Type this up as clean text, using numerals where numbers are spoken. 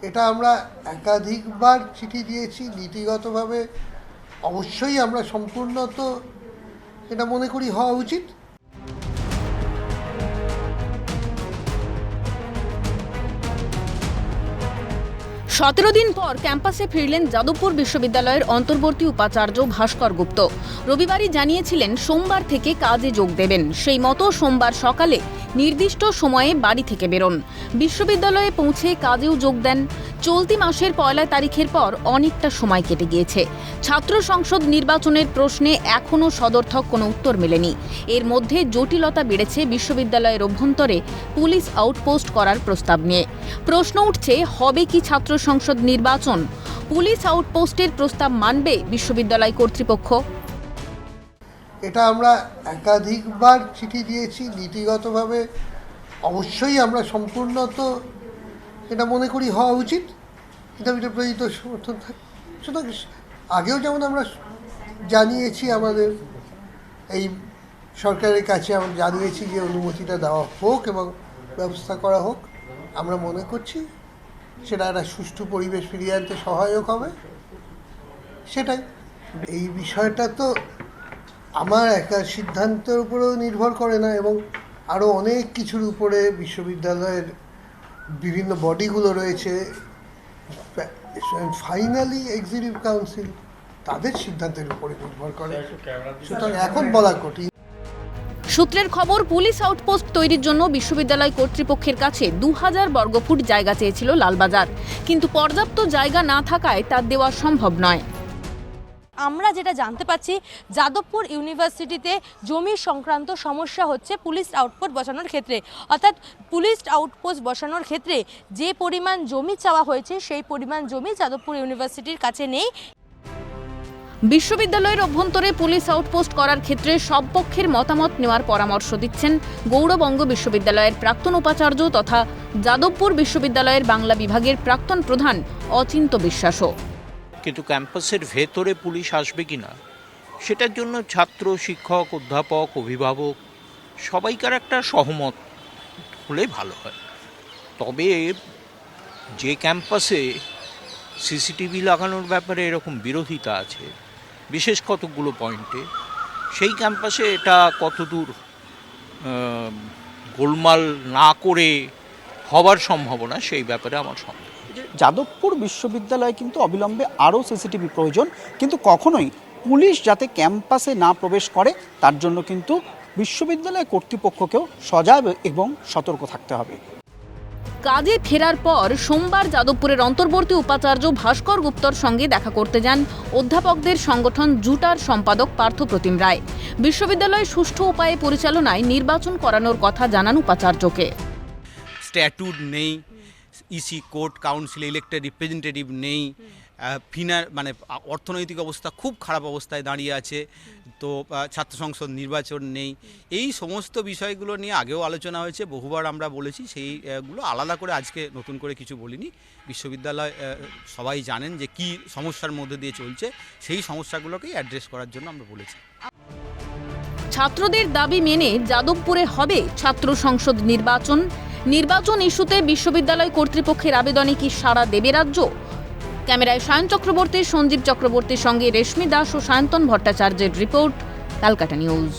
এটা আমরা একাধিকবার চিঠি দিয়েছি। নীতিগতভাবে অবশ্যই আমরা সম্পূর্ণত এটা মনে করি হওয়া উচিত। সতেরো দিন পর ক্যাম্পাসে ফিরলেন যাদবপুর বিশ্ববিদ্যালয়ের অন্তর্বর্তী উপাচার্য ভাস্কর গুপ্ত। রবিবারই জানিয়েছিলেন সোমবার থেকে কাজে যোগ দেবেন। সেই মতো সোমবার সকালে নির্দিষ্ট সময়ে বাড়ি থেকে বেরোন। বিশ্ববিদ্যালয়ে পৌঁছে কাজেও যোগ দেন। চলতি মাসের 1 তারিখের পর অনেকটা সময় কেটে গিয়েছে। ছাত্র সংসদ নির্বাচনের প্রশ্নে এখনও সদর্থক কোনো উত্তর মেলেনি। এর মধ্যে জটিলতা বেড়েছে বিশ্ববিদ্যালয়ের অভ্যন্তরে পুলিশ আউটপোস্ট করার প্রস্তাব নিয়ে। প্রশ্ন উঠছে, হবে কি ছাত্র সংসদ নির্বাচন? পুলিশ আউটপোস্টের প্রস্তাব মানবে বিশ্ববিদ্যালয় কর্তৃপক্ষ? এটা আমরা একাধিকবার চিঠি দিয়েছি। নীতিগতভাবে অবশ্যই আমরা সম্পূর্ণত এটা মনে করি হওয়া উচিত। এটা প্রকৃত সমর্থন থাকে। সুতরাং আগেও যেমন আমরা জানিয়েছি, আমাদের এই সরকারের কাছে আমরা জানিয়েছি যে অনুমতিটা দেওয়া হোক এবং ব্যবস্থা করা হোক। আমরা মনে করছি সেটা একটা সুষ্ঠু পরিবেশ ফিরিয়ে আনতে সহায়ক হবে। সেটাই এই বিষয়টা তো আমার একা সিদ্ধান্তের উপরেও নির্ভর করে না, এবং আরও অনেক কিছুর উপরে বিশ্ববিদ্যালয়ের বিভিন্ন বডিগুলো রয়েছে। ফাইনালি এক্সিকিউটিভ কাউন্সিল তাদের সিদ্ধান্তের উপরে নির্ভর করে। সুতরাং এখন বলা কঠিন। সূত্রের খবর, পুলিশ আউটপোস্ট তৈরির জন্য বিশ্ববিদ্যালয় কর্তৃপক্ষের কাছে 2000 বর্গফুট জায়গা চেয়েছিল লালবাজার, কিন্তু পর্যাপ্ত জায়গা না থাকায় তা দেওয়া সম্ভব নয়। আমরা যেটা জানতে পাচ্ছি, যাদবপুর ইউনিভার্সিটিতে জমি সংক্রান্ত সমস্যা হচ্ছে পুলিশ আউটপোস্ট বসানোর ক্ষেত্রে। অর্থাৎ পুলিশ আউটপোস্ট বসানোর ক্ষেত্রে যে পরিমাণ জমি চাওয়া হয়েছে সেই পরিমাণ জমি যাদবপুর ইউনিভার্সিটির কাছে নেই। বিশ্ববিদ্যালয়ের অভ্যন্তরে পুলিশ আউটপোস্ট করার ক্ষেত্রে সব পক্ষের মতামত নেওয়ার পরামর্শ দিচ্ছেন গৌড়বঙ্গ বিশ্ববিদ্যালয়ের প্রাক্তন উপাচার্য তথা যাদবপুর বিশ্ববিদ্যালয়ের বাংলা বিভাগের প্রাক্তন প্রধান অচিন্ত বিশ্বাসও। কিন্তু ক্যাম্পাসের ভেতরে পুলিশ আসবে কি না, সেটার জন্য ছাত্র, শিক্ষক, অধ্যাপক, অভিভাবক সবাইকার একটা সহমত হলে ভালো হয়। তবে যে ক্যাম্পাসে সিসিটিভি লাগানোর ব্যাপারে এরকম বিরোধিতা আছে বিশেষ কতগুলো পয়েন্টে, সেই ক্যাম্পাসে এটা কতদূর গোলমাল না করে হবার সম্ভাবনা, সেই ব্যাপারে আমার সন্দেহ। যাদবপুর বিশ্ববিদ্যালয়ে কিন্তু অবিলম্বে আরও সিসিটিভি প্রয়োজন, কিন্তু কখনোই পুলিশ যাতে ক্যাম্পাসে না প্রবেশ করে তার জন্য কিন্তু বিশ্ববিদ্যালয় কর্তৃপক্ষকেও সজাগ এবং সতর্ক থাকতে হবে। কাজে ফেরার পর সোমবার যাদবপুরের অন্তর্বর্তী উপাচার্য ভাস্কর গুপ্তর সঙ্গে দেখা করতে যান অধ্যাপকদের সংগঠন জুটার সম্পাদক পার্থপ্রতিম রায়। বিশ্ববিদ্যালয় সুষ্ঠু উপায়ে পরিচালনায় নির্বাচন করানোর কথা জানান উপাচার্যকে। স্ট্যাটুট নেই, EC court council elected representative নেই, অর্থনৈতিক অবস্থা খুব খারাপ অবস্থায় দাঁড়িয়ে আছে, তো ছাত্র সংসদ নির্বাচন নেই। এই সমস্ত বিষয়গুলো নিয়ে আগেও আলোচনা হয়েছে, বহুবার আমরা বলেছি। সেইগুলো আলাদা করে আজকে নতুন করে কিছু বলিনি। বিশ্ববিদ্যালয় সবাই জানেন যে কি সমস্যার মধ্যে দিয়ে চলছে, সেই সমস্যাগুলোকেই অ্যাড্রেস করার জন্য আমরা বলেছি। ছাত্রদের দাবি মেনে যাদবপুরে হবে ছাত্র সংসদ নির্বাচন ইস্যুতে বিশ্ববিদ্যালয় কর্তৃপক্ষের আবেদনে কি সাড়া দেবে রাজ্য? ক্যামেরায় সায়ন চক্রবর্তী, সঞ্জীব চক্রবর্তীর সঙ্গে রেশমি দাস ও সায়ন্তন ভট্টাচার্যের রিপোর্ট, ক্যালকাটা নিউজ।